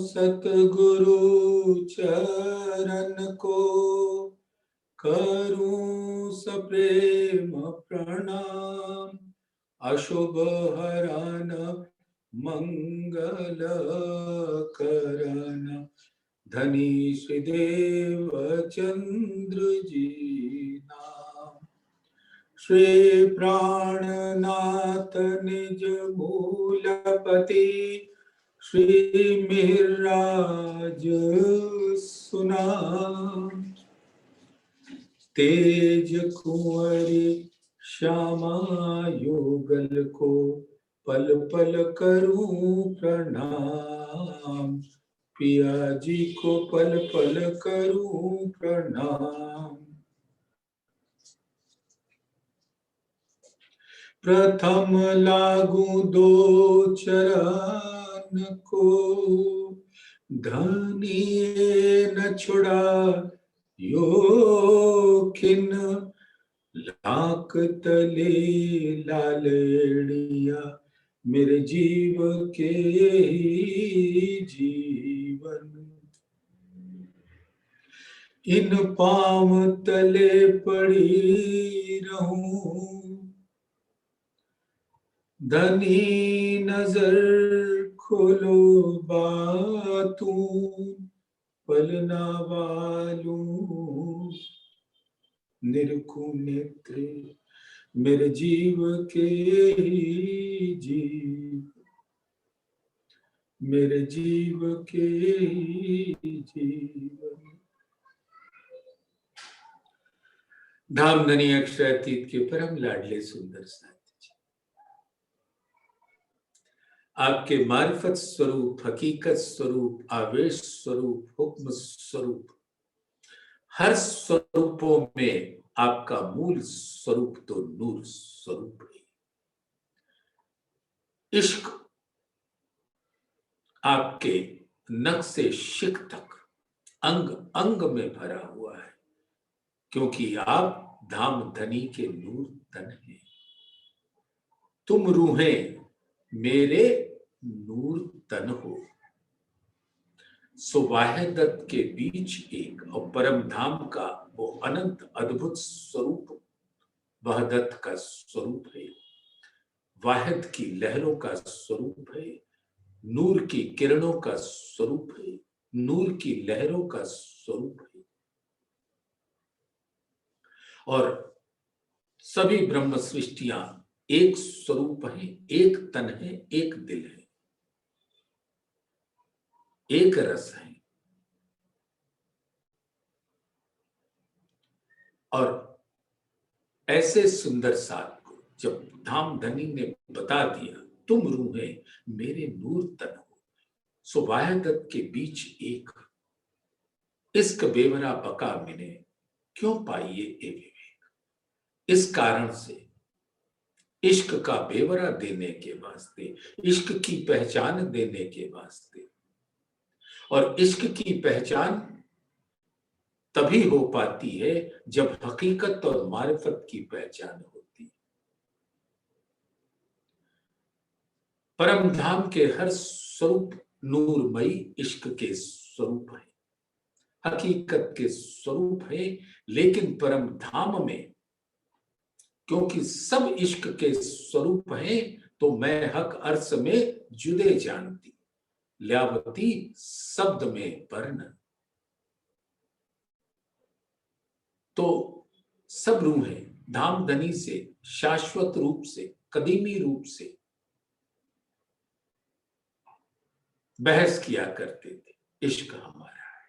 सतगुरु चरण को करूं सप्रेम प्रणाम। अशुभ हरन मंगल करन धनी श्रीदेव चंद्र जी नाम। श्री प्राणनाथ निज मूलपति श्री मिहिरराज सुनाम। तेज कुंवरी श्यामा युगल को पल पल करूं प्रणाम। पिया जी को पल पल करूं प्रणाम। प्रथम लागू दो चरण को धनिये न छुड़ा यो खिन। लाख तले लालेड़िया मेरे जीव के ही जीवन। इन पांव तले पड़ी रहूं धनी नजर खोलो बातूं पलना वालू निरखूं नेत्र मेरे जीव के ही जीव। मेरे जीव के ही जीवन। धामधनी अक्षरातीत के परम लाडले सुंदर साथ आपके मारिफत स्वरूप, हकीकत स्वरूप, आवेश स्वरूप, हुक्म स्वरूप, हर स्वरूपों में आपका मूल स्वरूप तो नूर स्वरूप है। इश्क आपके नख से शिख तक अंग अंग में भरा हुआ है, क्योंकि आप धामधनी के नूर तन हैं। तुम रूहें मेरे नूर तन हो। सो वाहिदत के बीच एक और परम धाम का वो अनंत अद्भुत स्वरूप वहदत का स्वरूप है, वाहिद की लहरों का स्वरूप है, नूर की किरणों का स्वरूप है, नूर की लहरों का स्वरूप है। और सभी ब्रह्म सृष्टियां एक स्वरूप है, एक तन है, एक दिल है, एक रस है। और ऐसे सुंदर साथ को जब धामधनी ने बता दिया तुम रूहें मेरे नूर तन हो, सो वाहिदत के बीच एक। इश्क बेवरा बका मिने क्यों पाइए ए विवेक। इस कारण से इश्क का बेवरा देने के वास्ते, इश्क की पहचान देने के वास्ते, और इश्क की पहचान तभी हो पाती है जब हकीकत और मारिफत की पहचान होती है। परम धाम के हर स्वरूप नूरमयी इश्क के स्वरूप है, हकीकत के स्वरूप है। लेकिन परम धाम में क्योंकि सब इश्क के स्वरूप हैं, तो मैं हक अर्स में जुदे जानती ल्यावती शब्द में वर्ण। तो सब रूहें धामधनी से शाश्वत रूप से, कदीमी रूप से बहस किया करते थे, इश्क हमारा है।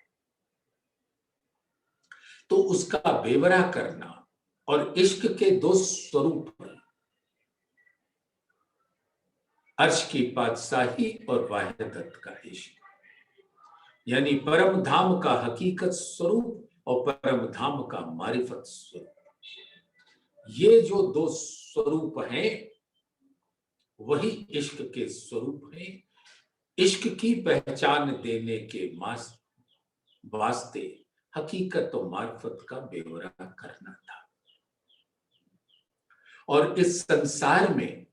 तो उसका बेवरा करना, और इश्क के दो स्वरूप हैं, अर्श की पातशाही और वाहिदत का इश्क, यानी परम धाम का हकीकत स्वरूप और परम धाम का मारिफत स्वरूप। ये जो दो स्वरूप हैं वही इश्क के स्वरूप हैं। इश्क की पहचान देने के वास्ते हकीकत और मारिफत का बेवरा करना था। और इस संसार में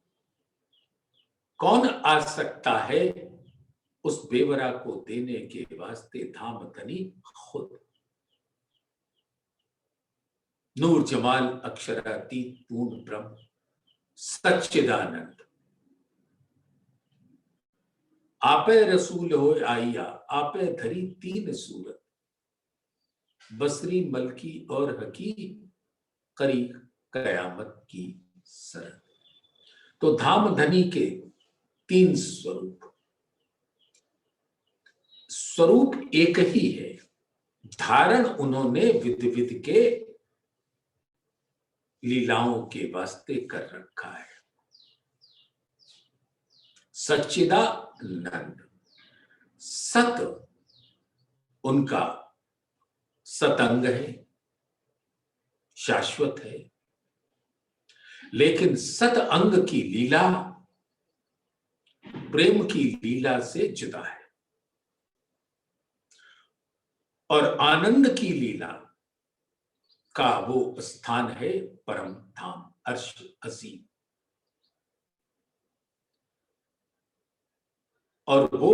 कौन आ सकता है उस बेवरा को देने के वास्ते धाम धनी खुद। नूर जमाल अक्षरातीत पूर्ण ब्रह्म सच्चिदानंद, आपे रसूल हो आइया, आपे धरी तीन सूरत, बसरी मलकी और हकी, करी कयामत की सरत। तो धाम धनी के तीन स्वरूप, स्वरूप एक ही है, धारण उन्होंने विध विध के लीलाओं के वास्ते कर रखा है। सच्चिदानंद, सत उनका सतंग है, शाश्वत है, लेकिन सत अंग की लीला प्रेम की लीला से जुदा है, और आनंद की लीला का वो स्थान है परम धाम अर्श असीम। और वो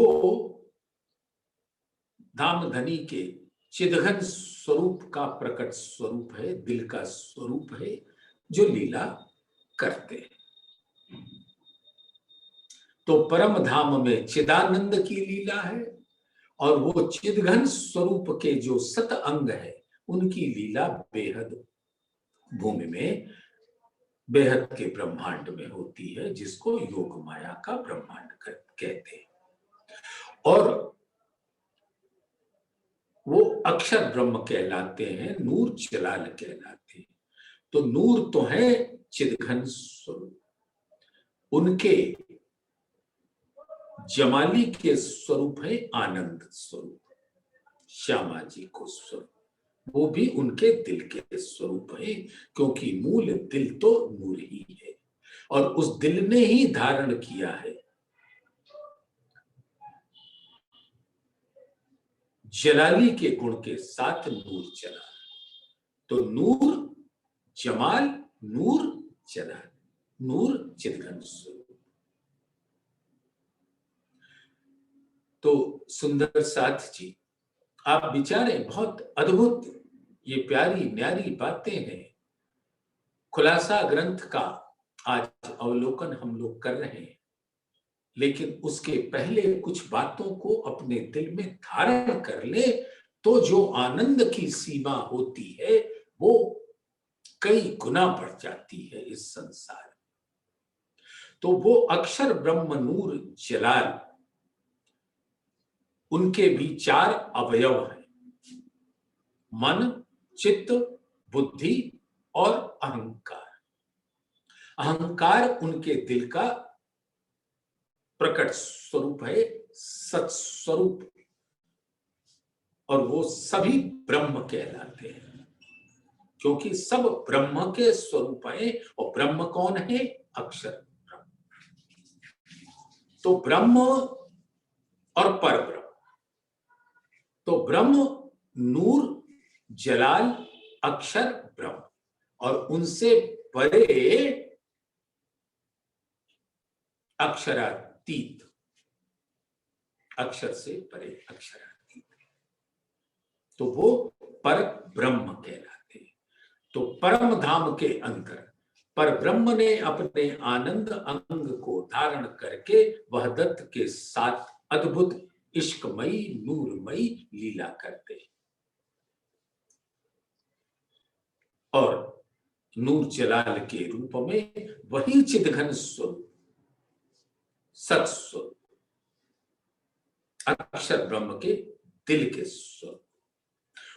धाम धनी के चिदघन स्वरूप का प्रकट स्वरूप है, दिल का स्वरूप है, जो लीला करते हैं। तो परम धाम में चिदानंद की लीला है, और वो चिदघन स्वरूप के जो सत अंग है उनकी लीला बेहद भूमि में, बेहद के ब्रह्मांड में होती है, जिसको योग माया का ब्रह्मांड कहते हैं। और वो अक्षर ब्रह्म कहलाते हैं, नूर जलाल कहलाते हैं। तो नूर तो है चिदघन स्वरूप, उनके जमाली के स्वरूप है आनंद स्वरूप, श्यामा जी को स्वरूप, वो भी उनके दिल के स्वरूप है, क्योंकि मूल दिल तो नूर ही है, और उस दिल ने ही धारण किया है जलाली के गुण के साथ नूर जलाल। तो नूर जमाल, नूर जलाल, नूर चिदघन स्वरूप। तो सुंदर साथ जी, आप विचारे, बहुत अद्भुत ये प्यारी न्यारी बातें हैं। खुलासा ग्रंथ का आज अवलोकन हम लोग कर रहे हैं, लेकिन उसके पहले कुछ बातों को अपने दिल में धारण कर ले, तो जो आनंद की सीमा होती है वो कई गुना बढ़ जाती है इस संसार में। तो वो अक्षर ब्रह्म नूर जलाल, उनके भी चार अवयव हैं, मन, चित्त, बुद्धि और अहंकार। अहंकार उनके दिल का प्रकट स्वरूप है, सत्स्वरूप, और वो सभी ब्रह्म कहलाते हैं, क्योंकि सब ब्रह्म के स्वरूप है। और ब्रह्म कौन है? अक्षर ब्रह्म। तो ब्रह्म और पर ब्रह्म, तो ब्रह्म नूर जलाल अक्षर ब्रह्म, और उनसे परे अक्षरातीत, अक्षर से परे अक्षरातीत, तो वो पर ब्रह्म कहलाते हैं। तो परम धाम के अंदर पर ब्रह्म ने अपने आनंद अंग को धारण करके वह दत्त के साथ अद्भुत इश्कमयी नूरमयी लीला करते, और नूर जलाल के रूप में वही चिदघन स्वरूप, सत्स्वरूप, अक्षर ब्रह्म के दिल के स्वरूप,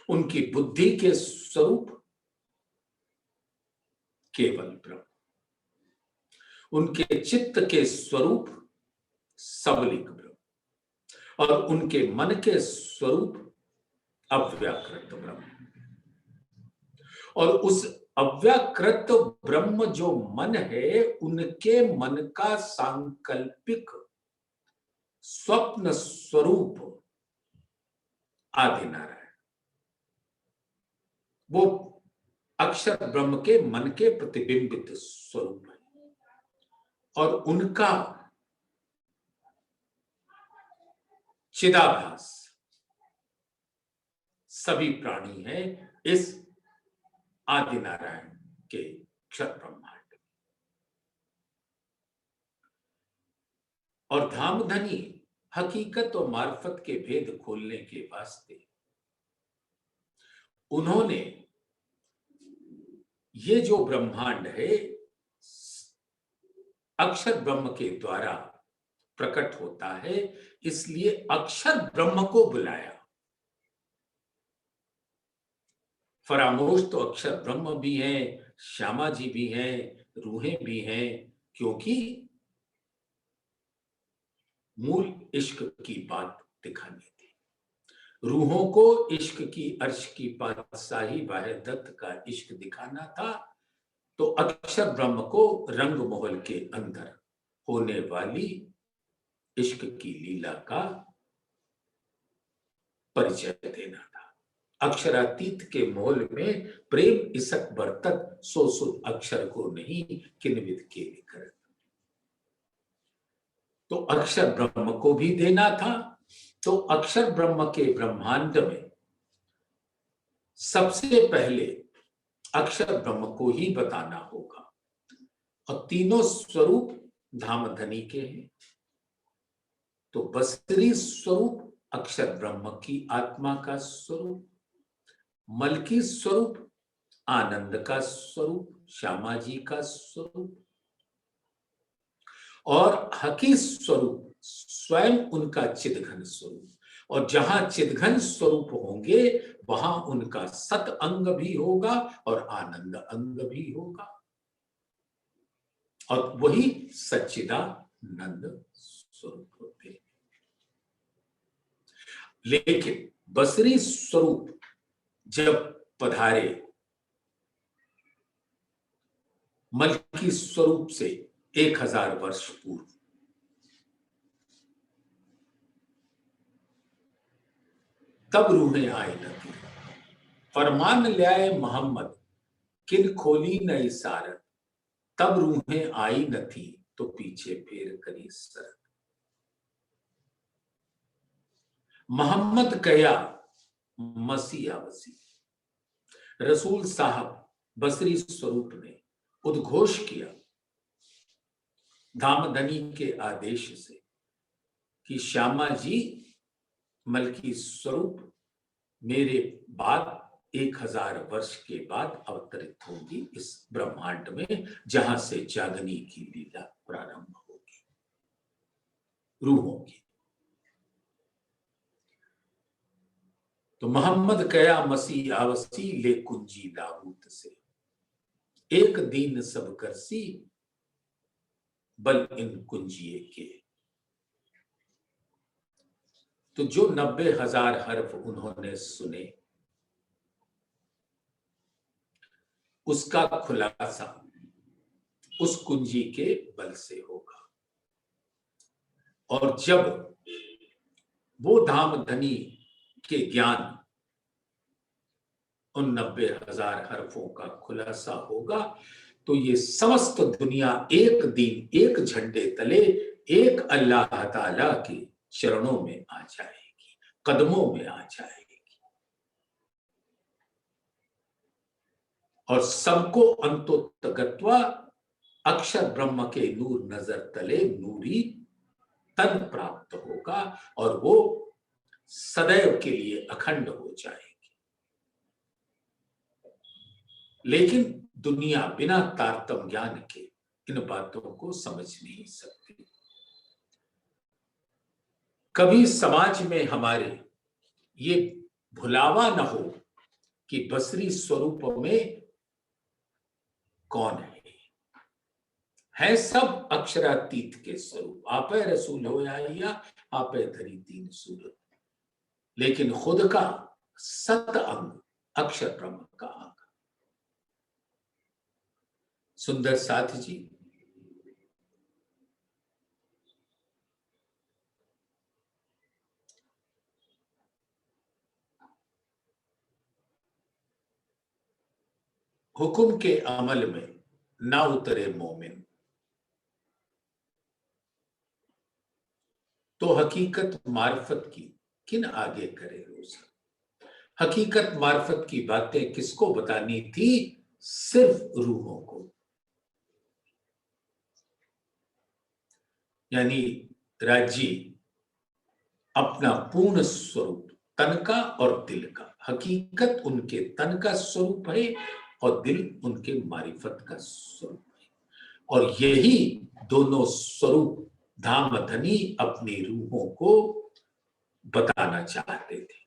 उनकी बुद्धि के स्वरूप केवल ब्रह्म, उनके चित्त के स्वरूप सबलिक ब्रह्म, और उनके मन के स्वरूप अव्याकृत ब्रह्म। और उस अव्याकृत ब्रह्म जो मन है, उनके मन का सांकल्पिक स्वप्न स्वरूप आदिनारायण, वो अक्षर ब्रह्म के मन के प्रतिबिंबित स्वरूप है, और उनका चिदाभास सभी प्राणी हैं इस आदि नारायण के अक्षर ब्रह्मांड। और धामधनी हकीकत और मार्फत के भेद खोलने के वास्ते उन्होंने ये जो ब्रह्मांड है अक्षर ब्रह्म के द्वारा प्रकट होता है, इसलिए अक्षर ब्रह्म को बुलाया। फरामोश तो अक्षर ब्रह्म भी हैं, श्यामा जी भी हैं, रूहें भी हैं, क्योंकि मूल इश्क की बात दिखानी थी। रूहों को इश्क की अर्श की पातशाही वाहिदत का इश्क दिखाना था, तो अक्षर ब्रह्म को रंग महल के अंदर होने वाली इश्क की लीला का परिचय देना था। अक्षरातीत के मोल में प्रेम इसक बरतत सो सुध अक्षर को नहीं किन्वित के लिखत। तो अक्षर ब्रह्म को भी देना था, तो अक्षर ब्रह्म के ब्रह्मांड में सबसे पहले अक्षर ब्रह्म को ही बताना होगा। और तीनों स्वरूप धामधनी के हैं, तो बसरी स्वरूप अक्षर ब्रह्म की आत्मा का स्वरूप, मलकी स्वरूप आनंद का स्वरूप, श्यामा जी का स्वरूप, और हकी स्वरूप स्वयं उनका चिदघन स्वरूप। और जहां चिदघन स्वरूप होंगे वहां उनका सत अंग भी होगा और आनंद अंग भी होगा, और वही सच्चिदानंद स्वरूप होते हैं। लेकिन बसरी स्वरूप जब पधारे मलकी स्वरूप से 1000 वर्ष पूर्व, तब रूहें आई न थी। फरमान ल्याए मोहम्मद किन खोली न इसारत, तब रूहें आई न थी तो पीछे फेर करी सरत। मोहम्मद कया मसीहा वसी, रसूल साहब बसरी स्वरूप ने उद्घोष किया धामधनी के आदेश से कि श्यामा जी मलकी स्वरूप मेरे बाद 1000 वर्ष के बाद अवतरित होगी इस ब्रह्मांड में, जहां से जागनी की लीला प्रारंभ होगी रूहों की। तो मोहम्मद कया मसीह आवसी ले कुंजी दाऊद से, एक दीन सब करसी बल इन कुंजिए के। तो जो 90,000 हर्फ उन्होंने सुने, उसका खुलासा उस कुंजी के बल से होगा। और जब वो धामधनी के ज्ञान उन 90,000 हर्फों का खुलासा होगा, तो ये समस्त दुनिया एक दिन एक झंडे तले एक अल्लाह ताला के चरणों में आ जाएगी, कदमों में आ जाएगी, और सबको अंतोत्तगत्वा अक्षर ब्रह्म के नूर नजर तले नूरी तन प्राप्त होगा, और वो सदैव के लिए अखंड हो जाएगी। लेकिन दुनिया बिना तारतम ज्ञान के इन बातों को समझ नहीं सकती। कभी समाज में हमारे ये भुलावा न हो कि बसरी स्वरूप में कौन है सब अक्षरातीत के स्वरूप। आपे रसूल हो या आपे धरी तीन सूरत, लेकिन खुद का सत अंग अक्षर ब्रह्म का अंग। सुंदर साथ जी, हुक्म के अमल में ना उतरे मोमिन, तो हकीकत मार्फत की किन आगे करे रोजा। हकीकत मार्फत की बातें किसको बतानी थी? सिर्फ रूहों को। यानी राजी अपना पूर्ण स्वरूप तन का और दिल का, हकीकत उनके तन का स्वरूप है और दिल उनके मारिफत का स्वरूप है। और यही दोनों स्वरूप धामधनी अपनी रूहों को बताना चाहते थे,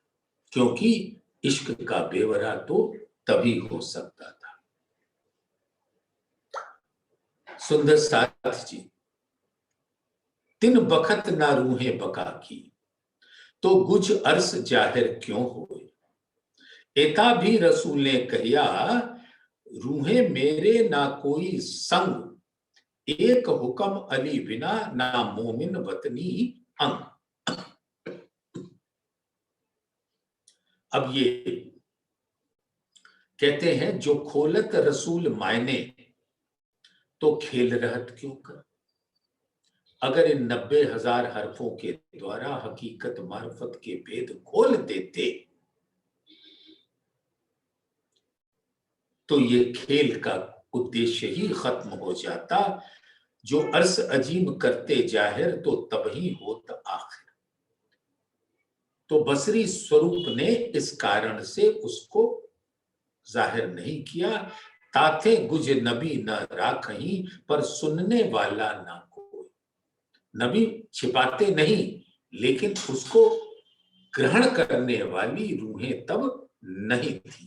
क्योंकि इश्क का बेवरा तो तभी हो सकता था। सुंदर साथ जी, तिन बखत ना रूहें बका की, तो गुज अर्स जाहिर क्यों होए। एता भी रसूल ने कहिया, रूहें मेरे ना कोई संग, एक हुक्म अली बिना ना मोमिन वतनी अंग। अब ये कहते हैं, जो खोलत रसूल मायने, तो खेल रहत क्यों कर। अगर इन 90,000 हरफों के द्वारा हकीकत मार्फत के भेद खोल देते, तो ये खेल का उद्देश्य ही खत्म हो जाता। जो अर्स अजीम करते जाहिर, तो तभी होत आखिर। तो बसरी स्वरूप ने इस कारण से उसको जाहिर नहीं किया। ताथे गुज नबी न राखहीं, पर सुनने वाला ना कोई। नबी छिपाते नहीं, लेकिन उसको ग्रहण करने वाली रूहें तब नहीं थी।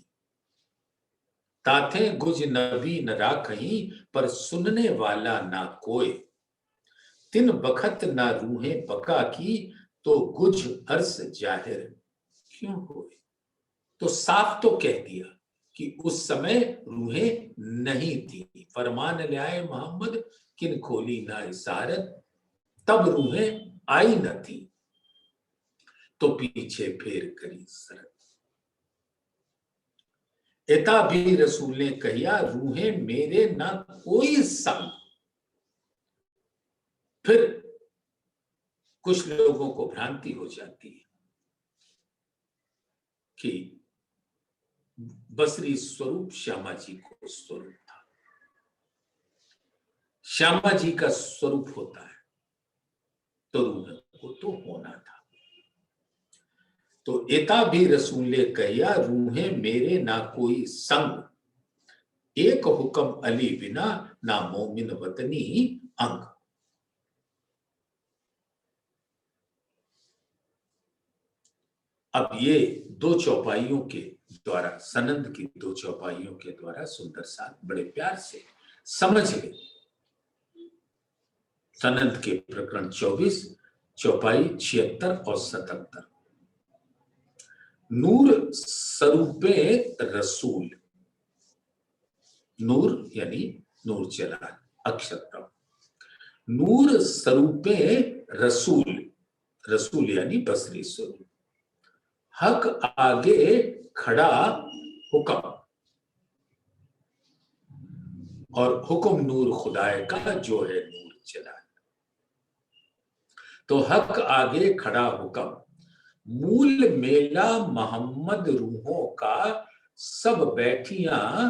ताथे गुज नबी न राखहीं, पर सुनने वाला ना कोई। तिन बखत ना रूहें बका की, तो गुज अर्स जाहिर क्यों होए। तो साफ तो कह दिया कि उस समय रूहें नहीं थी। फरमान ले आए मोहम्मद, किन खोली ना इशारत, तब रूहें आई न थी, तो पीछे फेर करी सरत। एता भी रसूल ने कहिया, रूहें मेरे ना कोई संग। फिर कुछ लोगों को भ्रांति हो जाती है कि बसरी स्वरूप श्यामा जी को स्वरूप था। श्यामा जी का स्वरूप होता है, तो रूह को तो होना था। तो एता भी रसूल ने कहिया, रूहें मेरे ना कोई संग, एक हुक्म अली बिना ना मोमिन वतनी अंग। अब ये दो चौपाइयों के द्वारा, सनंद की दो चौपाइयों के द्वारा सुंदर साथ बड़े प्यार से समझ गए। सनंद के प्रकरण 24, चौपाई 76 और 77। नूर स्वरूपे रसूल, नूर यानी नूर जलाल, अक्षर ब्रह्म। नूर स्वरूपे रसूल, रसूल यानी बसरी स्वरूप। हक आगे खड़ा हुक्म, और हुक्म नूर खुदाए का जो है नूर जलाल। तो हक आगे खड़ा हुक्म, मूल मेला मोहम्मद रूहों का, सब बैठियां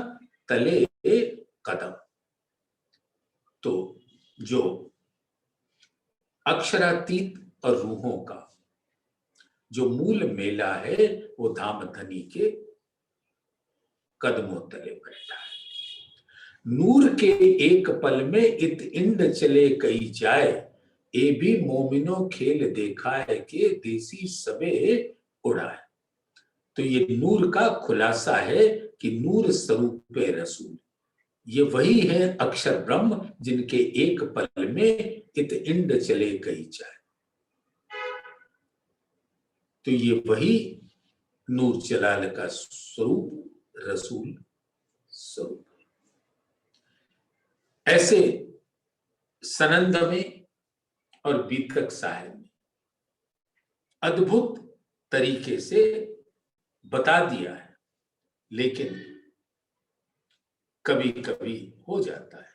तले कदम। तो जो अक्षरातीत और रूहों का जो मूल मेला है, वो धामधनी के कदमों तले बैठा है। नूर के एक पल में इत इंड चले कई जाए, ए भी मोमिनो खेल देखा है कि देसी सबे उड़ाए। तो ये नूर का खुलासा है कि नूर स्वरूप रसूल, ये वही है अक्षर ब्रह्म, जिनके एक पल में इत इंड चले कई जाए। तो ये वही नूर जलाल का स्वरूप रसूल स्वरूप। ऐसे सनंद में और बीतक साहिब में अद्भुत तरीके से बता दिया है, लेकिन कभी कभी हो जाता है।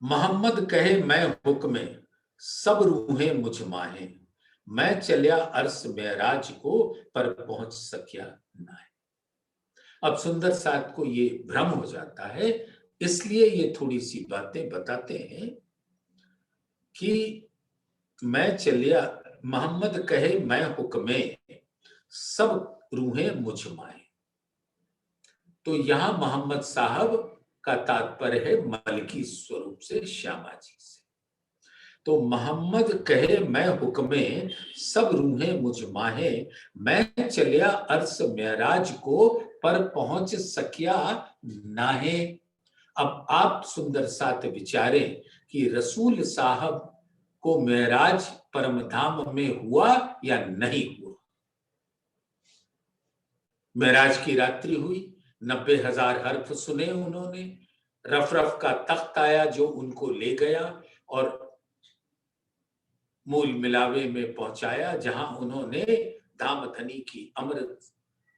मोहम्मद कहे मैं हुक्म सब रूहें मुझ माहे, मैं चलिया अर्श मेराज को, पर पहुंच सकिया ना है। अब सुंदर साथ को ये भ्रम हो जाता है, इसलिए ये थोड़ी सी बातें बताते हैं कि मैं चलिया, मोहम्मद कहे मैं हुक्मे, सब रूहें मुझ माए। तो यहां मोहम्मद साहब का तात्पर्य है मलकी स्वरूप से, श्यामा जी से। तो मोहम्मद कहे मैं हुक्मे, सब रूहें मुझ माहे, मैं चलिया अर्श मेराज को, पर पहुंच सकिया नाहे। अब आप सुंदर साथ विचारें कि रसूल साहब को मेराज परम धाम में हुआ या नहीं हुआ। मेराज की रात्रि हुई, 90,000 हर्फ सुने उन्होंने, रफ रफ का तख्त आया जो उनको ले गया और मूल मिलावे में पहुंचाया, जहां उन्होंने धामधनी की अमृत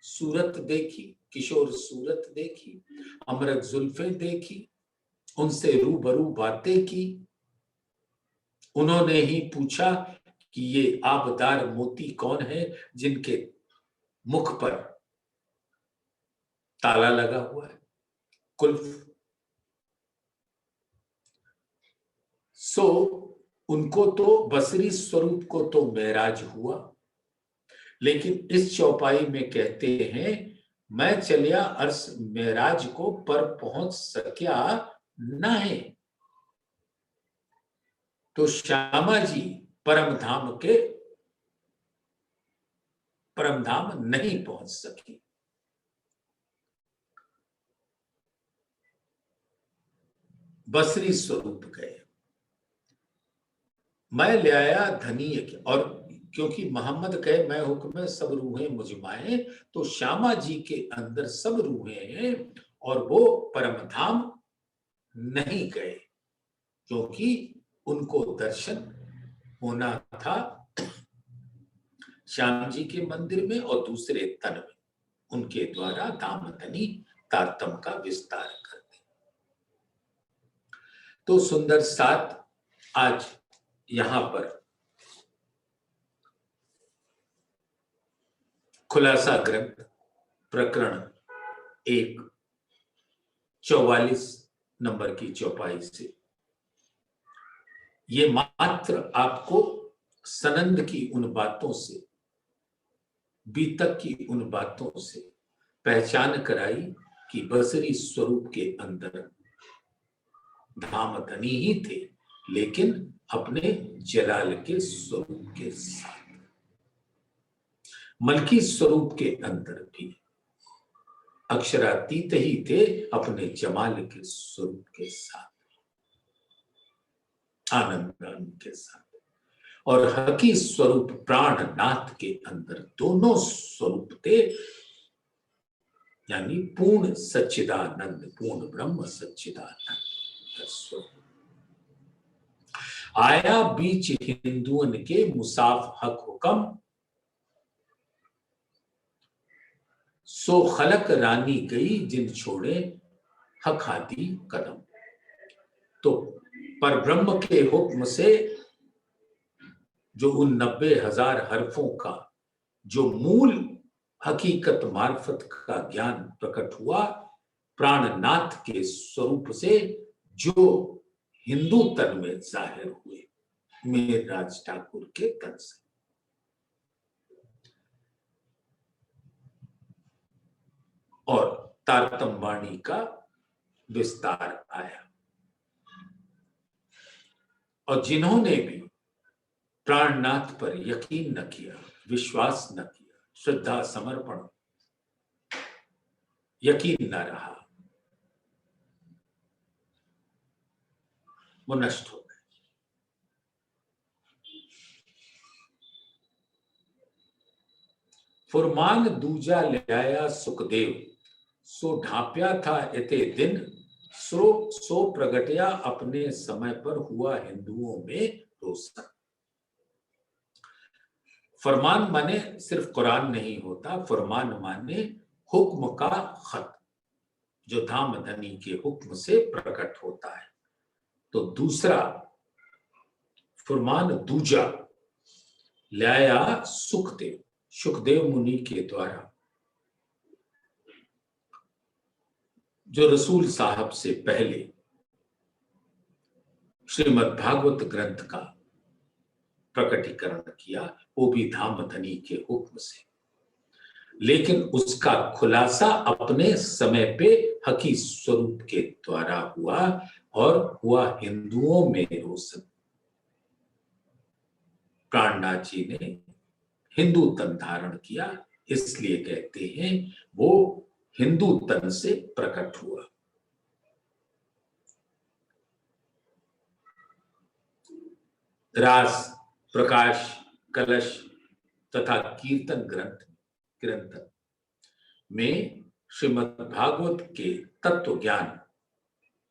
सूरत देखी, किशोर सूरत देखी, अमृत जुल्फें देखी, उनसे रूबरू बातें की। उन्होंने ही पूछा कि ये आबदार मोती कौन है जिनके मुख पर ताला लगा हुआ है, कुल्फ। सो उनको तो बसरी स्वरूप को तो मेराज हुआ, लेकिन इस चौपाई में कहते हैं मैं चलिया अर्श मेराज को, पर पहुंच सकिया ना है। तो श्यामा जी परम धाम नहीं पहुंच सकी। बसरी स्वरूप गए। मैं ले आया धनीय के, और क्योंकि मोहम्मद कहे मैं हुक्म में सब रूहें मुझ माए, तो श्यामा जी के अंदर सब रूहें हैं और वो परम धाम नहीं गए, क्योंकि उनको दर्शन होना था श्याम जी के मंदिर में और दूसरे तन में, उनके द्वारा दामदनी तारतम का विस्तार करते। तो सुंदर साथ आज यहां पर खुलासा ग्रंथ प्रकरण 1 44 नंबर की चौपाई से ये मात्र आपको सनंद की उन बातों से, बीतक की उन बातों से पहचान कराई कि बसरी स्वरूप के अंदर धामधनी ही थे, लेकिन अपने जलाल के स्वरूप के साथ। मलकी स्वरूप के अंदर भी अक्षरातीत ही थे, अपने जमाल के स्वरूप के साथ, आनंद के साथ। और हकी स्वरूप प्राणनाथ के अंदर दोनों स्वरूप थे, यानी पूर्ण सच्चिदानंद, पूर्ण ब्रह्म सच्चिदानंद स्वरूप। आया बीच हिंदुओं के मुसाफ हक हुक्म, सो खलक रानी गई जिन छोड़े हक हादी कदम। तो पर ब्रह्म के हुक्म से जो उन 90,000 हर्फों का जो मूल हकीकत मार्फत का ज्ञान प्रकट हुआ, प्राणनाथ के स्वरूप से जो हिंदू तन में जाहिर हुए, मेघराज ठाकुर के तन से। और तारतम वाणी का विस्तार आया, और जिन्होंने भी प्राणनाथ पर यकीन न किया, विश्वास न किया, श्रद्धा समर्पण यकीन न रहा, वो नष्ट हो गए। फुरमान दूजा ले आया सुखदेव, सो ढांप्या था इते दिन, सो प्रगटया अपने समय पर, हुआ हिंदुओं में रोशन। फरमान माने सिर्फ कुरान नहीं होता, फरमान माने हुक्म का खत, जो धामधनी के हुक्म से प्रकट होता है। तो दूसरा फुरमान दूजा लाया सुखदेव, सुखदेव मुनि के द्वारा, जो रसूल साहब से पहले श्रीमद् भागवत ग्रंथ का प्रकटीकरण किया, वो भी धामधनी के हुक्म से, लेकिन उसका खुलासा अपने समय पे हकी स्वरूप के द्वारा हुआ और हुआ हिंदुओं में रोशन। प्राणनाथ जी ने हिंदू तन धारण किया, इसलिए कहते हैं वो हिंदू तन से प्रकट हुआ। रास, प्रकाश, कलश तथा कीर्तन ग्रंथ में श्रीमद् भागवत के तत्व ज्ञान,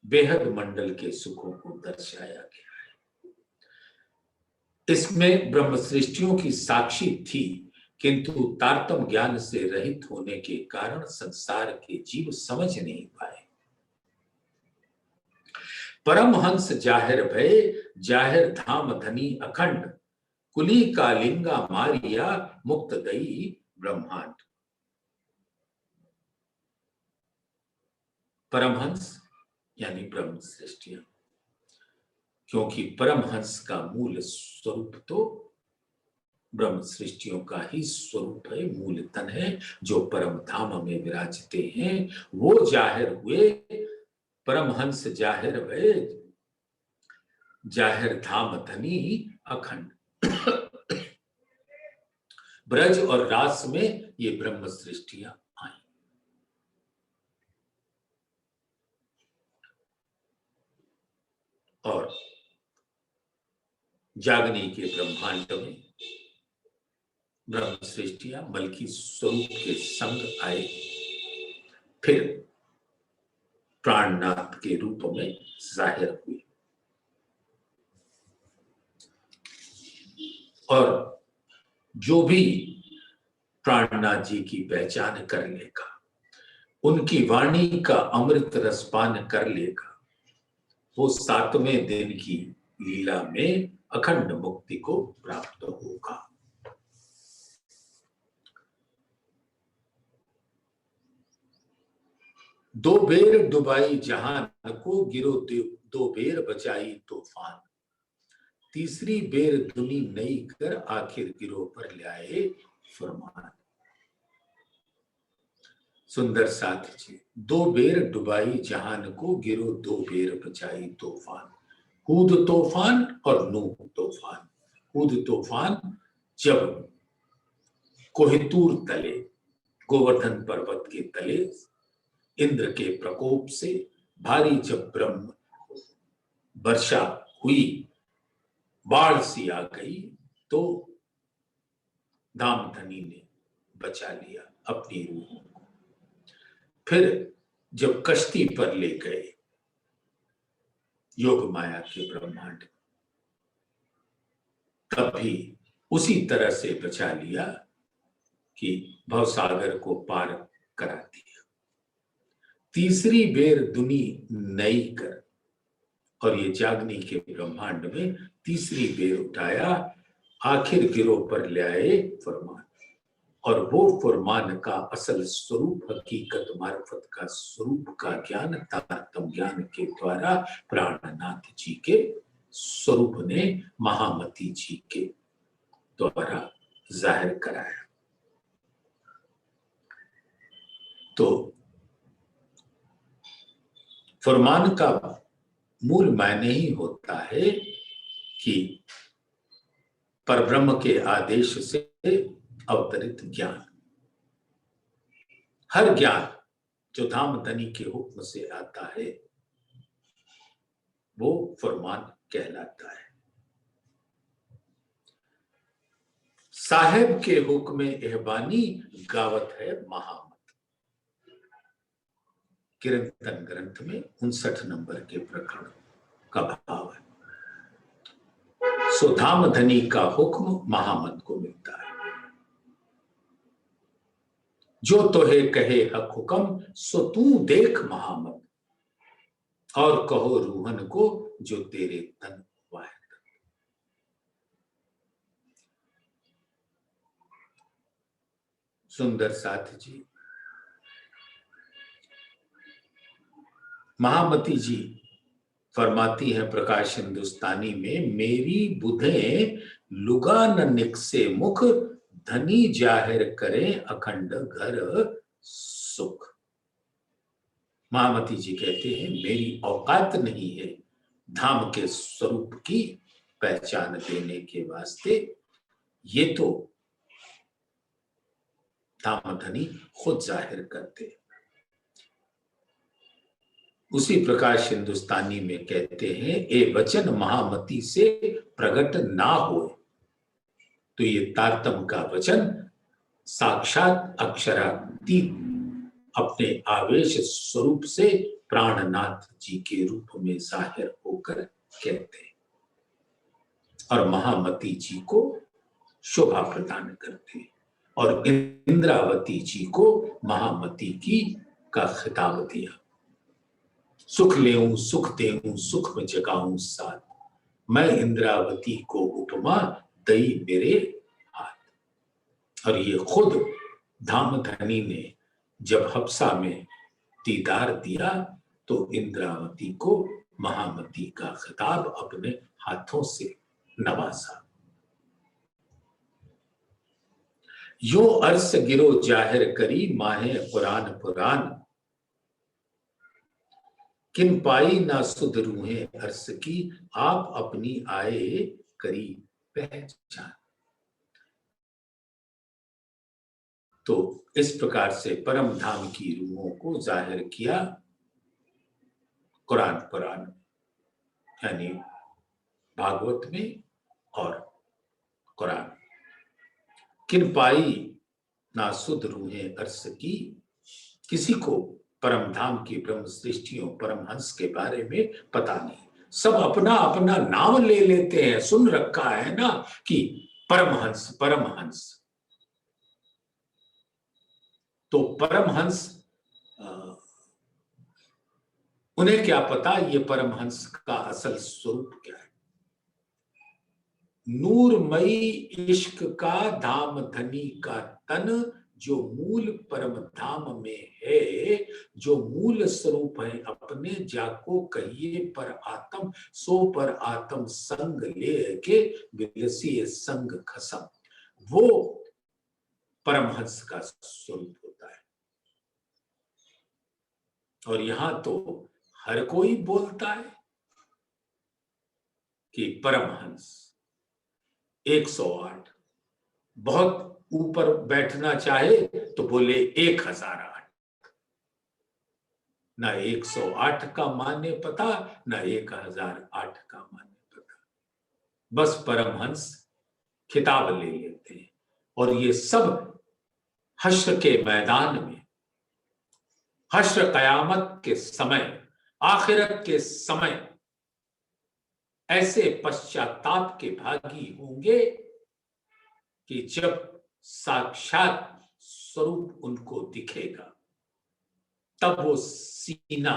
बेहद मंडल के सुखों को दर्शाया गया है। इसमें ब्रह्म सृष्टियों की साक्षी थी, किंतु तारतम ज्ञान से रहित होने के कारण संसार के जीव समझ नहीं पाए। परमहंस जाहिर भय, जाहिर धाम धनी अखंड, कुली का लिंगा मारिया, मुक्त दई ब्रह्मांड। परमहंस यानी ब्रह्म सृष्टियां, क्योंकि परमहंस का मूल स्वरूप तो ब्रह्म सृष्टियों का ही स्वरूप है, मूल तन है, जो परम धाम में विराजते हैं, वो जाहिर हुए। परमहंस जाहिर भय, जाहिर धाम धनी अखंड। ब्रज और रास में ये ब्रह्म सृष्टियां आई। और जागनी के ब्रह्मांड में ब्रह्म सृष्टियां मलकी स्वरूप के संग आए, फिर प्राणनाथ के रूप में जाहिर हुई। और जो भी प्राणनाथ जी की पहचान कर लेगा, उनकी वाणी का अमृत रसपान कर लेगा, वो 7वें दिन की लीला में अखंड मुक्ति को प्राप्त होगा। दो बेर डुबाई जहान को, गिरो दो बेर बचाई तूफान, तीसरी बेर दुनी नई कर, आखिर गिरो पर लाए फरमान। सुंदर साथ जी, दो बेर डुबाई जहान को, गिरो दो बेर बचाई तूफान। हूद तूफान और नूह तूफान। हूद तूफान जब कोहितूर तले, गोवर्धन पर्वत के तले इंद्र के प्रकोप से भारी जब ब्रह्म वर्षा हुई, बाढ़ सी आ गई, तो धामधनी ने बचा लिया अपनी रूह को। फिर जब कश्ती पर ले गए योग माया के ब्रह्मांड, तब भी उसी तरह से बचा लिया कि भवसागर को पार करा दिया। तीसरी बेर दुनी नई कर, और ये जागनी के ब्रह्मांड में तीसरी बेर उठाया, आखिर गिरो पर लाए फरमान। और वो फरमान का असल स्वरूप, हकीकत मार्फत का स्वरूप का ज्ञान तारतम ज्ञान के द्वारा प्राणनाथ जी के स्वरूप ने महामती जी के द्वारा जाहिर कराया। तो फरमान का मूल मायने ही होता है कि परब्रह्म के आदेश से अवतरित ज्ञान। हर ज्ञान जो धामधनी के हुक्म से आता है, वो फरमान कहलाता है। साहेब के हुक्म एहबानी, गावत है महामत। कीर्तन ग्रंथ में 59 नंबर के प्रकरण का भाव है। सो धामधनी का हुक्म महामत को मिलता है। जो तोहे कहे हक हुक्म, सो तू देख महामत, और कहो रूहन को जो तेरे तन वाहिद। सुंदर साथ जी, महामती जी फरमाती है प्रकाश हिंदुस्तानी में, मेरी बुधे लुगा न निकसे मुख, धनी जाहिर करे अखंड घर सुख। महामती जी कहते हैं मेरी औकात नहीं है धाम के स्वरूप की पहचान देने के वास्ते, ये तो धाम धनी खुद जाहिर करते। उसी प्रकाश हिंदुस्तानी में कहते हैं, ए वचन महामती से प्रकट ना हो, तो ये तारतम का वचन साक्षात अक्षरातीत अपने आवेश स्वरूप से प्राणनाथ जी के रूप में जाहिर होकर कहते हैं और महामती जी को शोभा प्रदान करते हैं और इंद्रावती जी को महामती की का खिताब दिया। सुख लेऊं सुख देऊं सुख में जगाऊं साथ, मैं इंद्रावती को उपमा दई मेरे हाथ। और ये खुद धामधनी ने जब हफ्सा में दीदार दिया तो इंद्रावती को महामती का खिताब अपने हाथों से नवाजा। यो अर्स गिरो जाहिर करी माहे कुरान पुरान, किन पाई ना सुध रूहे अर्स की, आप अपनी आए करी पहचान। तो इस प्रकार से परम धाम की रूहों को जाहिर किया कुरान पुराण यानी भागवत में और कुरान। किन पाई ना सुध रूहें अर्स की, किसी को परम धाम की ब्रह्म सृष्टियों परमहंस के बारे में पता नहीं, सब अपना अपना नाम ले लेते हैं। सुन रखा है ना कि परमहंस परमहंस, तो परमहंस उन्हें क्या पता ये परमहंस का असल स्वरूप क्या है। नूरमयी इश्क का धाम धनी का तन, जो मूल परम धाम में है, जो मूल स्वरूप है अपने, जाको कहिए पर आत्म, सो पर आत्म संग ले के विलसी संग खसम, वो परमहंस का स्वरूप होता है। और यहां तो हर कोई बोलता है कि परमहंस 108, बहुत ऊपर बैठना चाहे तो बोले 1008, ना 108 का माने पता ना 1008 का माने पता, बस परमहंस खिताब ले लेते हैं। और ये सब हश्र के मैदान में, हश्र कयामत के समय, आखिरत के समय ऐसे पश्चाताप के भागी होंगे कि जब साक्षात स्वरूप उनको दिखेगा, तब वो सीना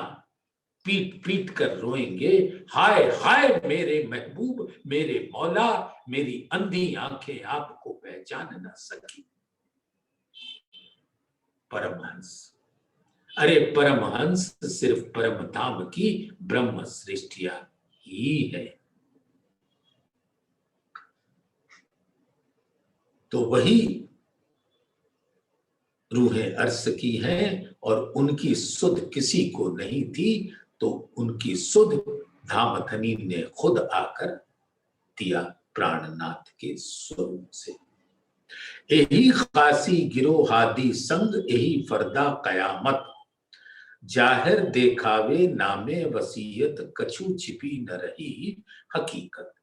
पीट पीट कर रोएंगे, हाय हाय मेरे महबूब मेरे मौला, मेरी अंधी आंखें आपको पहचान ना सकी। परमहंस, अरे परमहंस सिर्फ परम धाम की ब्रह्म सृष्टिया ही है। तो वही रूहें अर्श की हैं और उनकी सुध किसी को नहीं थी, तो उनकी सुध धामधनी ने खुद आकर दिया प्राणनाथ के स्वरूप से। यही खासी गिरो हादी संग, यही फरदा कयामत, जाहिर देखावे नामे वसीयत, कछु छिपी न रही हकीकत।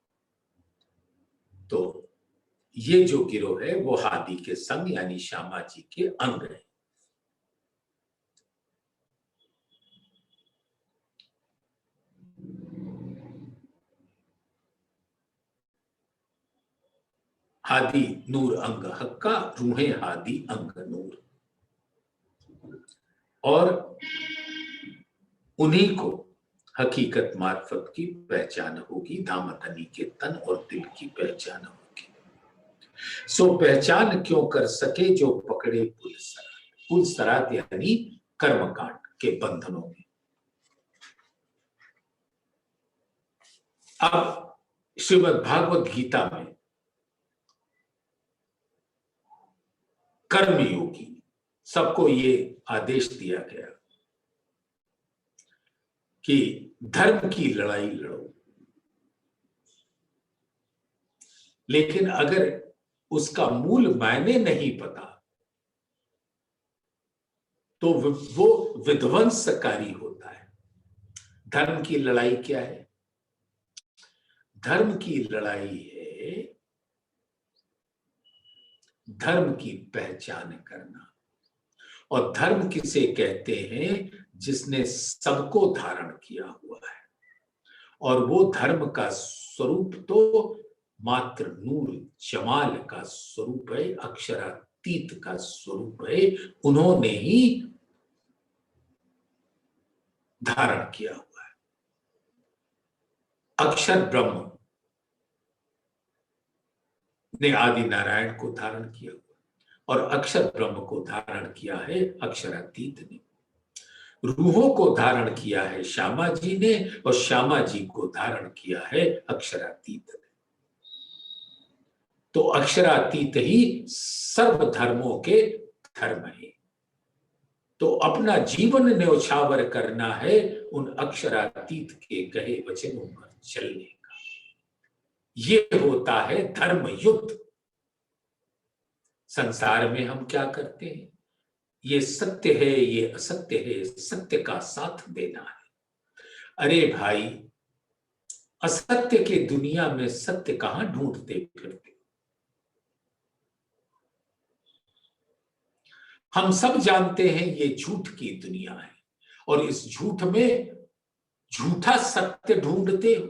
तो ये जो गिरोह है वो हादी के संग यानी श्यामा जी के अंग है। हादी नूर अंग हक्का, रूहें हादी अंग नूर, और उन्हीं को हकीकत मार्फत की पहचान होगी, दामधनी के तन और दिल की पहचान होगी। सो पहचान क्यों कर सके जो पकड़े पुल सरात यानी कर्मकांड के बंधनों में। अब श्रीमद् भागवत गीता में कर्मयोगी सबको ये आदेश दिया गया कि धर्म की लड़ाई लड़ो, लेकिन अगर उसका मूल मायने नहीं पता तो वो विध्वंसकारी होता है। धर्म की लड़ाई क्या है? धर्म की लड़ाई है धर्म की पहचान करना। और धर्म किसे कहते हैं? जिसने सबको धारण किया हुआ है, और वो धर्म का स्वरूप तो मात्र नूर जमाल का स्वरूप है, अक्षरातीत का स्वरूप है। उन्होंने ही धारण किया हुआ है। अक्षर ब्रह्म ने आदि नारायण को धारण किया हुआ, और अक्षर ब्रह्म को धारण किया है अक्षरातीत ने। रूहों को धारण किया है श्यामा जी ने, और श्यामा जी को धारण किया है अक्षरातीत ने। तो अक्षरातीत ही सर्व धर्मों के धर्म है। तो अपना जीवन न्यौछावर करना है उन अक्षरातीत के कहे वचनों पर चलने का। ये होता है धर्म युद्ध। संसार में हम क्या करते हैं? ये सत्य है, ये असत्य है, सत्य का साथ देना है। अरे भाई, असत्य के दुनिया में सत्य कहां ढूंढते फिरते? हम सब जानते हैं ये झूठ की दुनिया है, और इस झूठ में झूठा सत्य ढूंढते हो।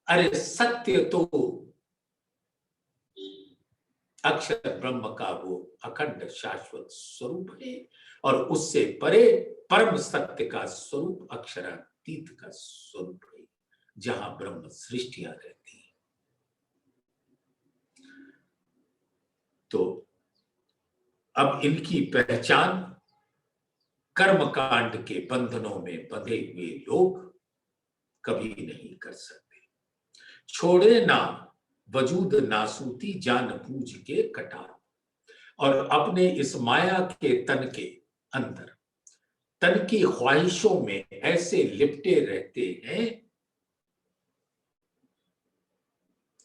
अरे सत्य तो अक्षर ब्रह्म का वो अखंड शाश्वत स्वरूप है, और उससे परे परम सत्य का स्वरूप अक्षरातीत का स्वरूप है, जहां ब्रह्म सृष्टियां रहती हैं। तो अब इनकी पहचान कर्मकांड के बंधनों में बंधे हुए लोग कभी नहीं कर सकते। छोड़े ना वजूद नासूती जान बूझ के कटार, और अपने इस माया के तन के अंदर तन की ख्वाहिशों में ऐसे लिपटे रहते हैं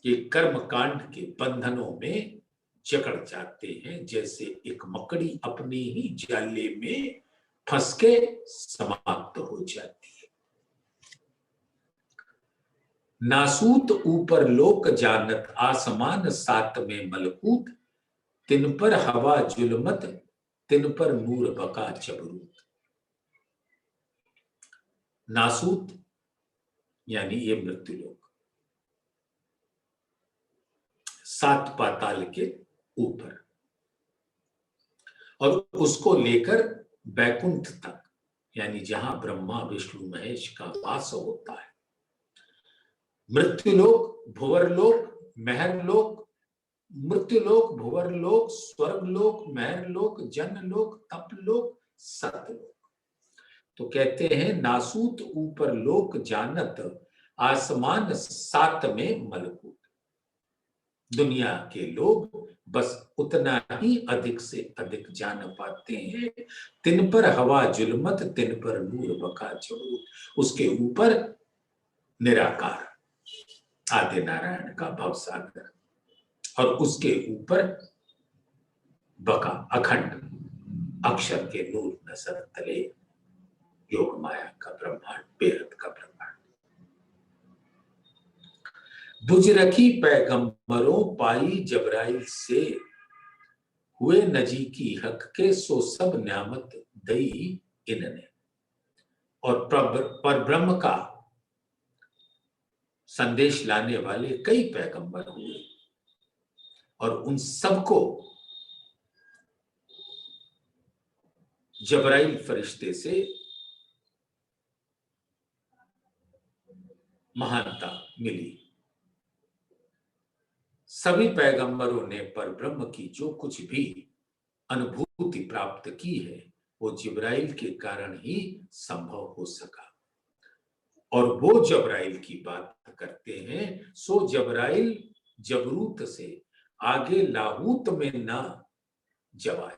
कि कर्मकांड के बंधनों में जकड़ जाते हैं, जैसे एक मकड़ी अपने ही जाले में फंस के समाप्त हो जाती है। नासूत ऊपर लोक जानत आसमान सात में मलकूत, तिन पर हवा जुलमत तिन पर नूर बका जबरूत। नासूत यानी ये मृत्यु लोक, सात पाताल के ऊपर, और उसको लेकर बैकुंठ तक, यानी जहां ब्रह्मा विष्णु महेश का वास होता है। मृत्युलोक, भुवरलोक, महरलोक, मृत्युलोक, भुवरलोक, स्वर्गलोक, महरलोक, जनलोक, तपलोक, सतलोक। तो कहते हैं नासूत ऊपर लोक जानत आसमान सात में मलकूत। दुनिया के लोग बस उतना ही अधिक से अधिक जान पाते हैं। तिन पर हवा जुलमत तिन पर नूर बका जबरूत। उसके ऊपर निराकार आदि नारायण का भवसागर, और उसके ऊपर बका अखंड अक्षर के नूर नजर तले योग माया का ब्रह्मांड, बेहद का ब्रह्मांड। बुझ रखी पैगंबरों पाई जबराइल से, हुए नजी की हक के सो सब न्यामत दई इनने। और पर ब्रह्म का संदेश लाने वाले कई पैगंबर हुए, और उन सबको जबराइल फरिश्ते से महानता मिली, सभी पैगंबरों ने पर ब्रह्म की जो कुछ भी अनुभूति प्राप्त की है वो जिब्राइल के कारण ही संभव हो सका। और वो जबराइल की बात करते हैं, सो जबराइल जबरूत से आगे लाहूत में ना जवाए,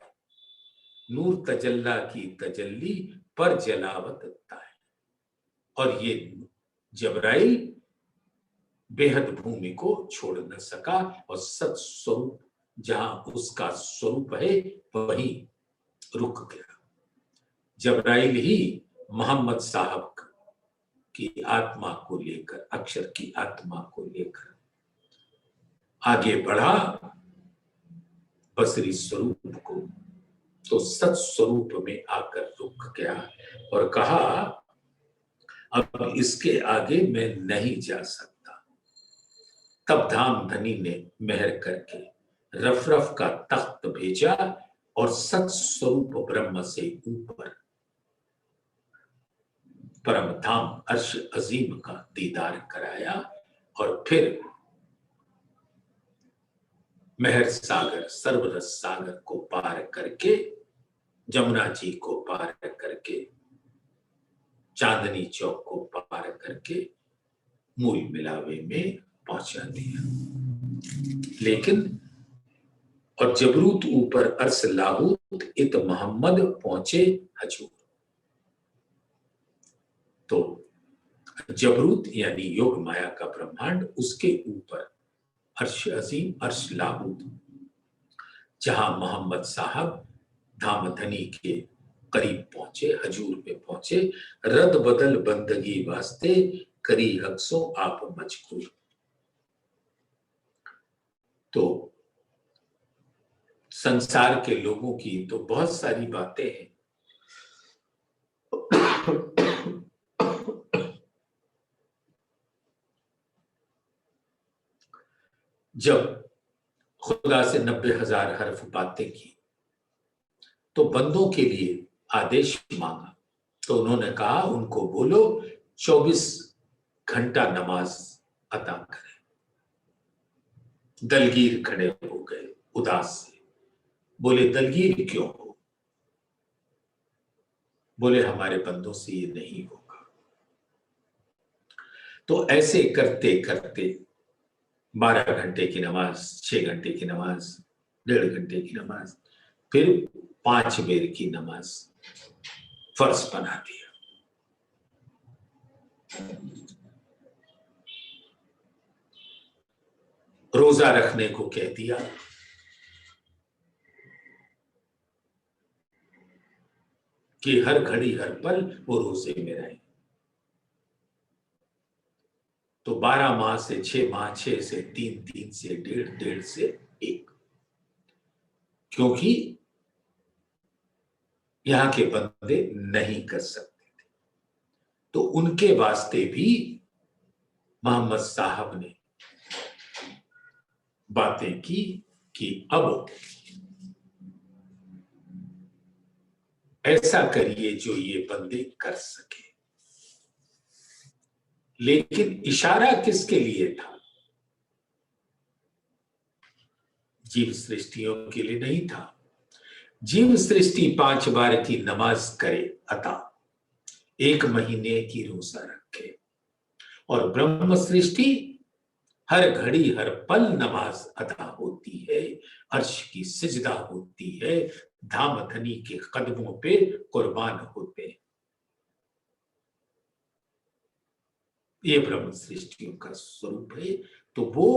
नूर तजल्ला की तजल्ली पर जलावत है। और ये जबराइल बेहद भूमि को छोड़ न सका और सत स्वरूप जहां उसका स्वरूप है वहीं रुक गया। जबराइल ही मोहम्मद साहब की आत्मा को लेकर, अक्षर की आत्मा को लेकर आगे बढ़ा बसरी स्वरूप को, तो सत स्वरूप में आकर रुक गया और कहा अब इसके आगे मैं नहीं जा सकता। तब धाम धनी ने मेहर करके रफ रफ का तख्त भेजा और सत स्वरूप ब्रह्म से ऊपर परम धाम अर्श अजीम का दीदार कराया और फिर मेहर सागर सर्वरस सागर को पार करके, जमुना जी को पार करके, चांदनी चौक को पार करके मूल मिलावे में पहुंचा दिया। लेकिन और जबरूत ऊपर अर्श लाहूत इत मोहम्मद पहुंचे हजूर। तो जबरूत यानी योग माया का ब्रह्मांड, उसके ऊपर अर्श अजीम अर्श लाहूत, जहां मोहम्मद साहब धामधनी के करीब पहुंचे, हजूर पे पहुंचे। रद बदल बंदगी वास्ते करी हक्सों आप मजकूर। तो संसार के लोगों की तो बहुत सारी बातें हैं। जब खुदा से 90,000 हर्फ बातें की तो बंदों के लिए आदेश मांगा, तो उन्होंने कहा उनको बोलो 24 घंटा नमाज अता करें। दलगीर खड़े हो गए उदास से, बोले दलगीर क्यों हो? बोले हमारे बंदों से ये नहीं होगा। तो ऐसे करते करते 12 घंटे की नमाज, 6 घंटे की नमाज, 1.5 घंटे की नमाज, फिर 5 बेर की नमाज फर्ज बना दिया। रोजा रखने को कह दिया। कि हर घड़ी हर पल वो रोजे में रहे। तो 12 माह से 6 माह, 6 से 3, 3 से 1.5, 1.5 से 1, क्योंकि यहां के बंदे नहीं कर सकते थे। तो उनके वास्ते भी मोहम्मद साहब ने बातें की कि अब ऐसा करिए जो ये बंदे कर सके। लेकिन इशारा किसके लिए था? जीव सृष्टियों के लिए नहीं था। जीव सृष्टि 5 बार की नमाज करे अता, 1 महीने की रोजा रखे, और ब्रह्म सृष्टि हर घड़ी हर पल नमाज अदा होती है, अर्श की सिजदा होती है, धामधनी के कदमों पे कुर्बान होते हैं। ये ब्रह्म सृष्टियों का स्वरूप है। तो वो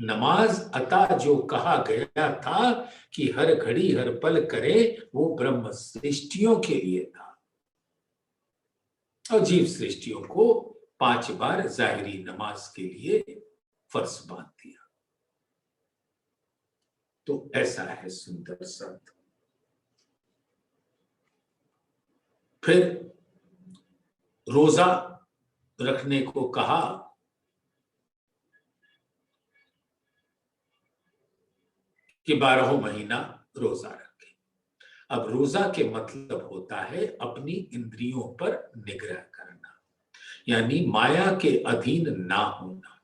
नमाज अता जो कहा गया था कि हर घड़ी हर पल करे, वो ब्रह्म सृष्टियों के लिए था, और जीव सृष्टियों को 5 बार जाहिरी नमाज के लिए फर्ज बांध दिया। तो ऐसा है सुंदर सत्य। फिर रोजा रखने को कहा, कि 12 महीना रोजा रखे। अब रोजा के मतलब होता है अपनी इंद्रियों पर निग्रह करना, यानी माया के अधीन ना होना।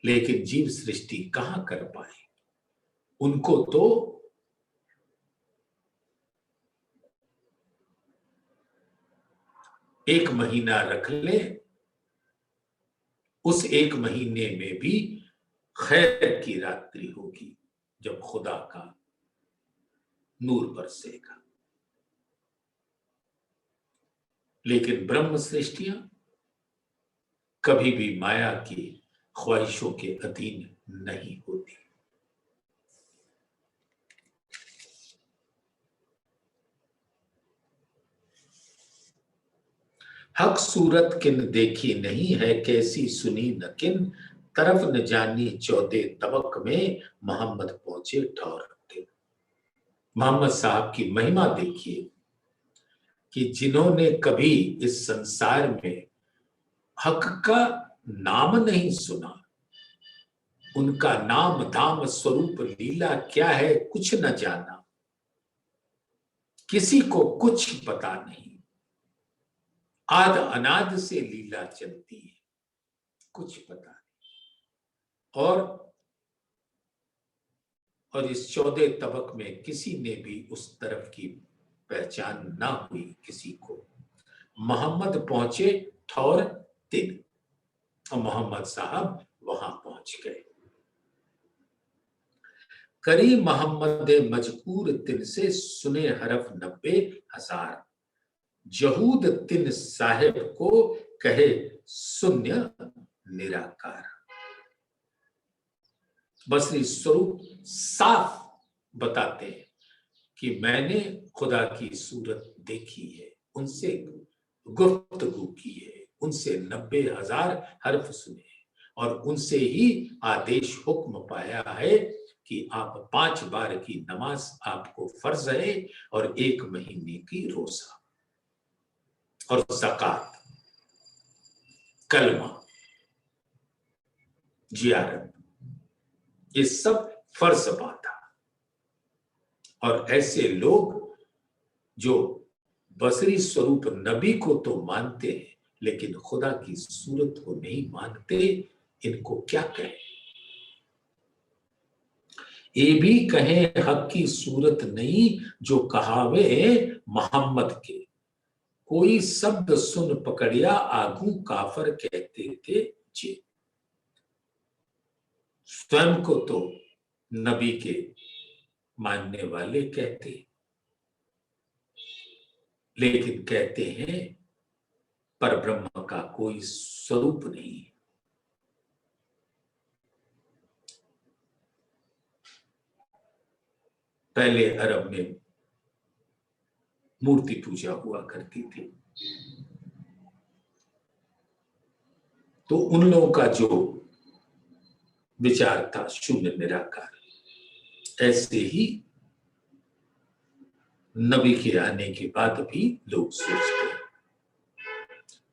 लेकिन जीव सृष्टि कहां कर पाए। उनको तो एक महीना रख ले, उस एक महीने में भी खैर की रात्रि होगी जब खुदा का नूर बरसेगा। लेकिन ब्रह्म सृष्टियां कभी भी माया की ख्वाहिशों के अधीन नहीं होती। हक सूरत किन देखी नहीं है, कैसी सुनी न किन, तरफ न जानी 14 तबक में, मोहम्मद पहुंचे ठौर दिन। मोहम्मद साहब की महिमा देखिए कि जिन्होंने कभी इस संसार में हक का नाम नहीं सुना, उनका नाम धाम स्वरूप लीला क्या है कुछ न जाना, किसी को कुछ पता नहीं। आद अनाद से लीला चलती है, कुछ पता नहीं। और इस 14 तबक में किसी ने भी उस तरफ की पहचान ना हुई किसी को। मोहम्मद पहुंचे ठौर दिन और मोहम्मद साहब वहां पहुंच गए। करी मोहम्मद मजकूर तिन से सुने हरफ 90,000, जहूद तिन साहिब को कहे शून्य निराकार। बसरी स्वरूप साफ बताते हैं कि मैंने खुदा की सूरत देखी है, उनसे गुफ्तगू की है, उनसे 90,000 हर्फ सुने और उनसे ही आदेश हुक्म पाया है कि आप 5 बार की नमाज आपको फर्ज है और 1 महीने की रोजा और ज़कात, कलमा, जियारत, ये सब फर्ज बांधा। और ऐसे लोग जो बसरी स्वरूप नबी को तो मानते हैं लेकिन खुदा की सूरत को नहीं मानते, इनको क्या कहें। ये भी कहें हक की सूरत नहीं जो कहावे मोहम्मद के, कोई शब्द सुन पकड़िया आगू काफर कहते थे जे। स्वयं को तो नबी के मानने वाले कहते, लेकिन कहते हैं पर ब्रह्म का कोई स्वरूप नहीं। पहले अरब में मूर्ति पूजा हुआ करती थी, तो उन लोगों का जो विचार था शून्य निराकार, ऐसे ही नबी के आने के बाद भी लोग सोचते हैं।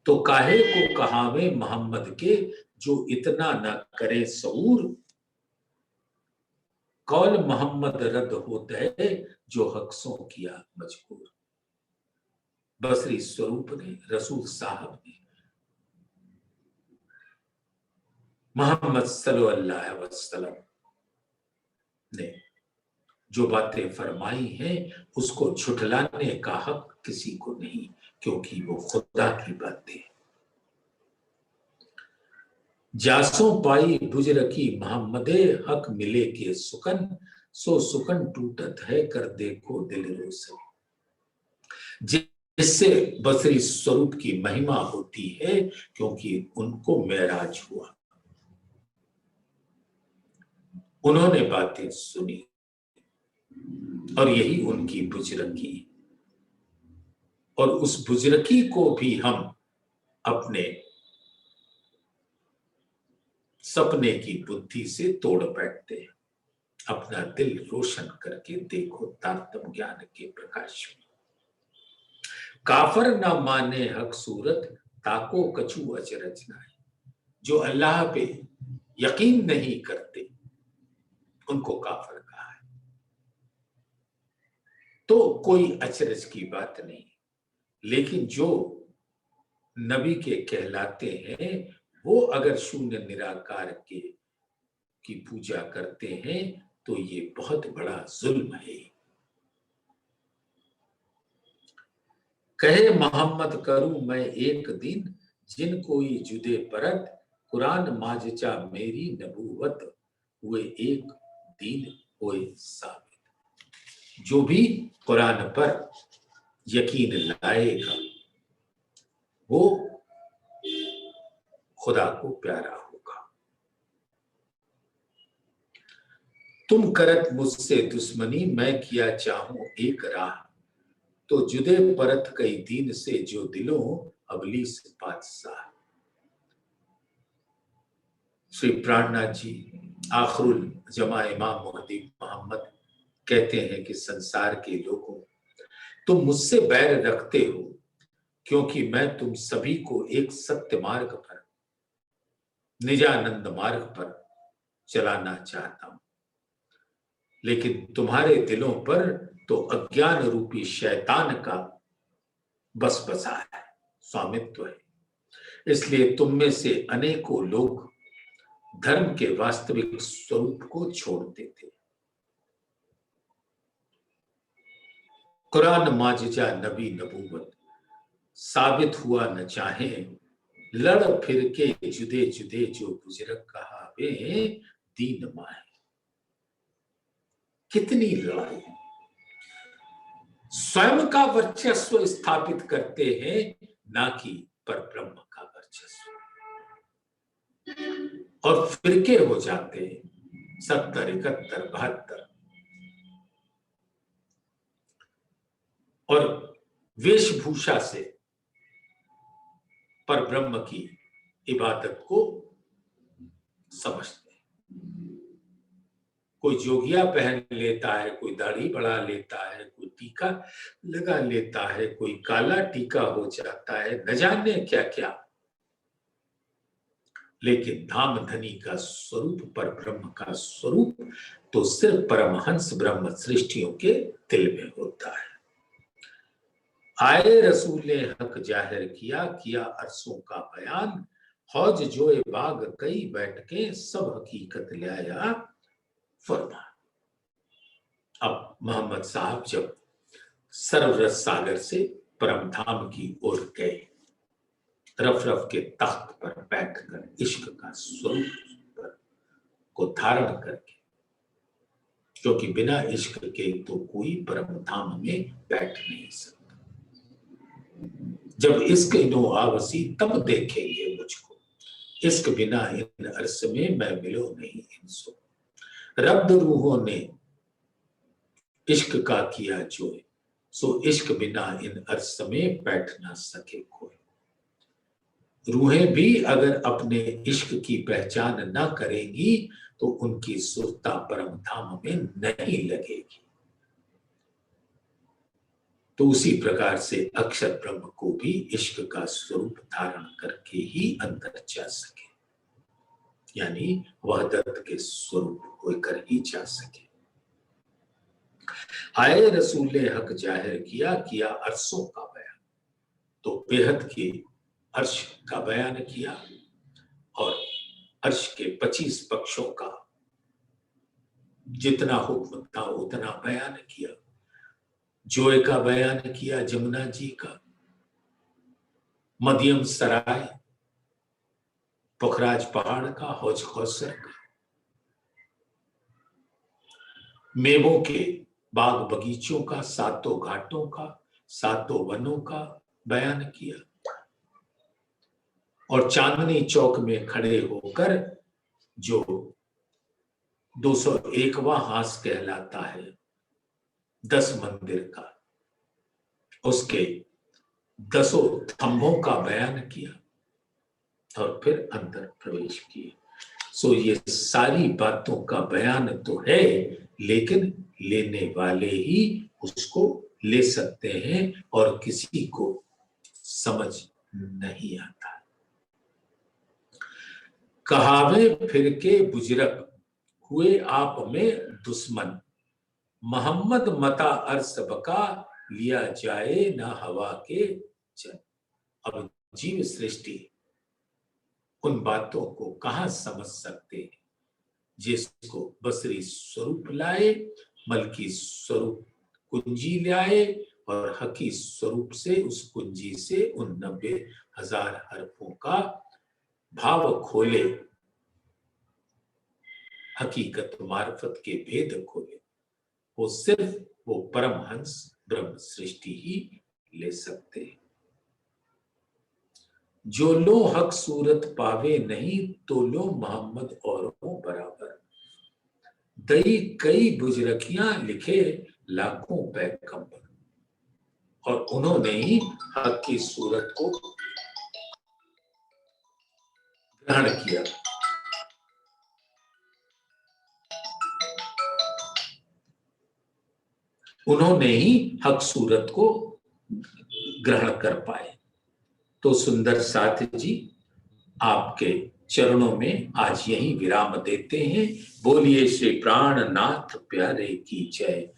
तो काहे को कहावे मोहम्मद के जो इतना न करे सऊर, कौल मोहम्मद रद्द होता है जो हक्सों किया मजबूर। बसरी स्वरूप ने, रसूल साहब ने मोहम्मद सल्लल्लाहु अलैहि वसल्लम ने जो बातें फरमाई हैं उसको झुठलाने का हक किसी को नहीं, क्योंकि वो खुदा की बातें। जासों पाई बुज रखी मोहम्मदे, हक मिले के सुकन, सो सुकन टूटत है कर देखो दिल रोशन। जिससे बसरी स्वरूप की महिमा होती है क्योंकि उनको मेराज हुआ, उन्होंने बातें सुनी और यही उनकी बुजरकी। और उस बुजरकी को भी हम अपने सपने की बुद्धि से तोड़ बैठते हैं। अपना दिल रोशन करके देखो तारतम ज्ञान के प्रकाश में। काफर ना माने हक सूरत, ताको कछु अचरज नाय। जो अल्लाह पे यकीन नहीं करते उनको काफर कहा है, तो कोई अचरज की बात नहीं। लेकिन जो नबी के कहलाते हैं वो अगर शून्य निराकार के की पूजा करते हैं तो ये बहुत बड़ा जुल्म है। कहे मोहम्मद करूं मैं एक दिन, जिन कोई जुदे परत, कुरान माजचा मेरी नबूवत, हुए एक दिन होए साबित। जो भी कुरान पर यकीन लाएगा वो खुदा को प्यारा होगा। तुम करत मुझसे दुश्मनी, मैं किया चाहूं एक राह, तो जुदे परत कई दीन से, जो दिलों अबलीस बादशाह। श्री प्राणनाथ जी आखरुल जमा इमाम महदी मोहम्मद कहते हैं कि संसार के लोगों, तुम मुझसे बैर रखते हो क्योंकि मैं तुम सभी को एक सत्य मार्ग पर, निजानंद मार्ग पर चलाना चाहता हूं, लेकिन तुम्हारे दिलों पर तो अज्ञान रूपी शैतान का बस बसा है, स्वामित्व है। इसलिए तुम में से अनेकों लोग धर्म के वास्तविक स्वरूप को छोड़ते थे। कुरान माजिजा नबी नबूवत साबित हुआ न चाहे, लड़ फिर के जुदे जुदे जो बुजुर्ग कहा वे दीन माए। कितनी लड़ाई, स्वयं का वर्चस्व स्थापित करते हैं, ना कि पर ब्रह्म का वर्चस्व, और फिरके हो जाते हैं 70, 71, 72, और वेशभूषा से पर ब्रह्म की इबादत को समझते हैं। कोई जोगिया पहन लेता है, कोई दाढ़ी बढ़ा लेता है, कोई टीका लगा लेता है, कोई काला टीका हो जाता है, न जाने क्या क्या, लेकिन धाम धनी का स्वरूप, पर ब्रह्म का स्वरूप तो सिर्फ परमहंस ब्रह्म सृष्टियों के दिल में होता है। आए रसूल ने हक जाहिर किया, किया अरसों का बयान, हौज जोए बाग कई बैठके, सब हकीकत लाया फरमान। अब मोहम्मद साहब जब सर्वरस सागर से परम धाम की ओर गए, रफ रफ के तख्त पर बैठकर इश्क का स्वरूप को धारण करके, क्योंकि बिना इश्क के तो कोई परम धाम में बैठ नहीं सकता। जब इश्क इनो आवसी तब देखेंगे मुझको, इश्क बिना इन अर्स में मैं मिलो नहीं इनसो। रब्द रूहों ने इश्क का किया जोए, सो इश्क बिना इन अर्स में बैठ ना सके कोई। रूहें भी अगर अपने इश्क की पहचान न करेंगी तो उनकी सुरता परम धाम में नहीं लगेगी। तो उसी प्रकार से अक्षर ब्रह्म को भी इश्क का स्वरूप धारण करके ही अंदर जा सके, यानी वहदत के स्वरूप होकर ही जा सके। आए रसूल ने हक जाहिर किया, किया अरसों का बयान, तो बेहद की अर्श का बयान किया और अर्श के 25 पक्षों का जितना हुक्म था उतना बयान किया। जोए का बयान किया, जमुना जी का, मध्यम सराय, पुखराज पहाड़ का, हौज कौसर का, मेवों के बाग बगीचों का, सातों घाटों का, सातों वनों का बयान किया, और चांदनी चौक में खड़े होकर जो 201वां हास कहलाता है 10 मंदिर का, उसके 10 थंभों का बयान किया और फिर अंदर प्रवेश किए। सो ये सारी बातों का बयान तो है, लेकिन लेने वाले ही उसको ले सकते हैं और किसी को समझ नहीं आता। कहावे फिर के बुजुर्ग, हुए आप में दुश्मन, मोहम्मद मता अर्स बका, लिया जाए न हवा के जन। अब जीव सृष्टि उन बातों को कहां समझ सकते हैं जिसको बसरी स्वरूप लाए, मलकी स्वरूप कुंजी लाए और हकी स्वरूप से उस कुंजी से उन 90,000 हरफों का भाव खोले, हकीकत मार्फत के भेद खोले, वो सिर्फ वो परमहंस ब्रह्म सृष्टि ही ले सकते हैं। जो लो हक सूरत पावे नहीं, तो लो मोहम्मद औरों बराबर। दई कई बुजरखियां लिखे लाखों पैगंबर, और उन्होंने ही हक की सूरत को ग्रहण किया। उन्होंने ही हक सूरत को ग्रहण कर पाए। तो सुंदर साथ जी, आपके चरणों में आज यही विराम देते हैं। बोलिए श्री प्राणनाथ प्यारे की जय।